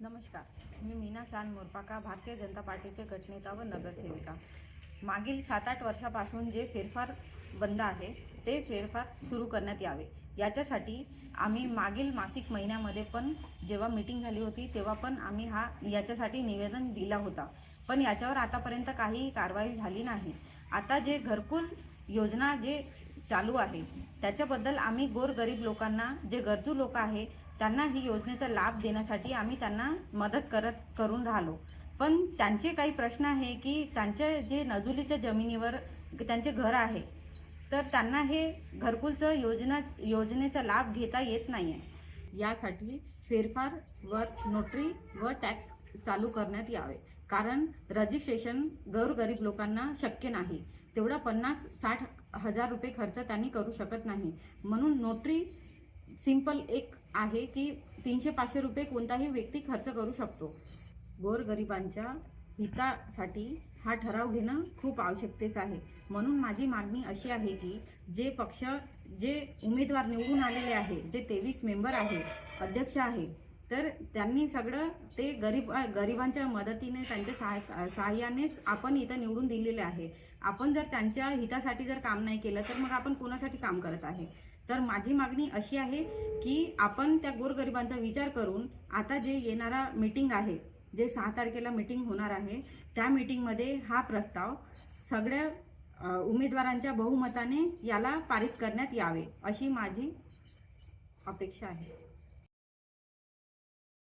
नमस्कार, मी मीना चांद मोरपाका, भारतीय जनता पार्टीचे गटनेता व नगरसेविका। मागील 7-8 वर्षापासून जे फेरफार बंद आहे ते फेरफार सुरू करण्यात यावे याच्यासाठी आम्ही मागील मासिक महिन्यामध्ये पण जेव्हा मीटिंग झाली होती तेव्हा पण आम्ही याच्यासाठी निवेदन दिला होता, पण याच्यावर आतापर्यंत काही कारवाई झाली नाही। आता जे घरकुल योजना जे चालू आहे त्याच्याबद्दल आम्ही गोरगरीब लोकांना, जे गरजू लोक आहे त्यांना ही योजनेचा लाभ देण्यासाठी आम्ही त्यांना मदत करून राहिलो। पण त्यांचे काही प्रश्न आहे की त्यांचे जे नजुलीच्या जमिनीवर त्यांचे घर आहे तर त्यांना हे घरकुलचं योजनेचा लाभ घेता येत नाही आहे। यासाठी फेरफार व नोटरी व टॅक्स चालू करण्यात यावे, कारण रजिस्ट्रेशन गोरगरीब लोकांना शक्य नाही, तेवढा 50-60 हजार रुपये खर्च त्यांनी करू शकत नाही। म्हणून नोटरी सिंपल एक आहे की 300-500 रुपये कोणताही व्यक्ती खर्च करू शकतो। गोरगरिबांच्या हितासाठी हा ठराव घेणं खूप आवश्यकतेचं आहे। म्हणून माझी मागणी अशी आहे की जे उमेदवार निवडून आलेले आहे, जे 23 मेंबर आहे, अध्यक्ष आहे, तर त्यांनी सगळं ते गरिबांच्या मदतीने, त्यांच्या सहाय्यानेच आपण इथं निवडून दिलेले आहे। आपण जर त्यांच्या हितासाठी जर काम नाही केलं तर मग आपण कोणासाठी काम करत आहे? तर माझी मागणी अशी आहे की आपण त्या गोरगरिबांचा विचार करून आता जे येणारा मीटिंग आहे, जे 6 तारखेला मीटिंग होणार आहे, त्या मीटिंगमध्ये हा प्रस्ताव सगळ्या उमेदवारांच्या बहुमताने याला पारित करण्यात यावे अशी माझी अपेक्षा आहे।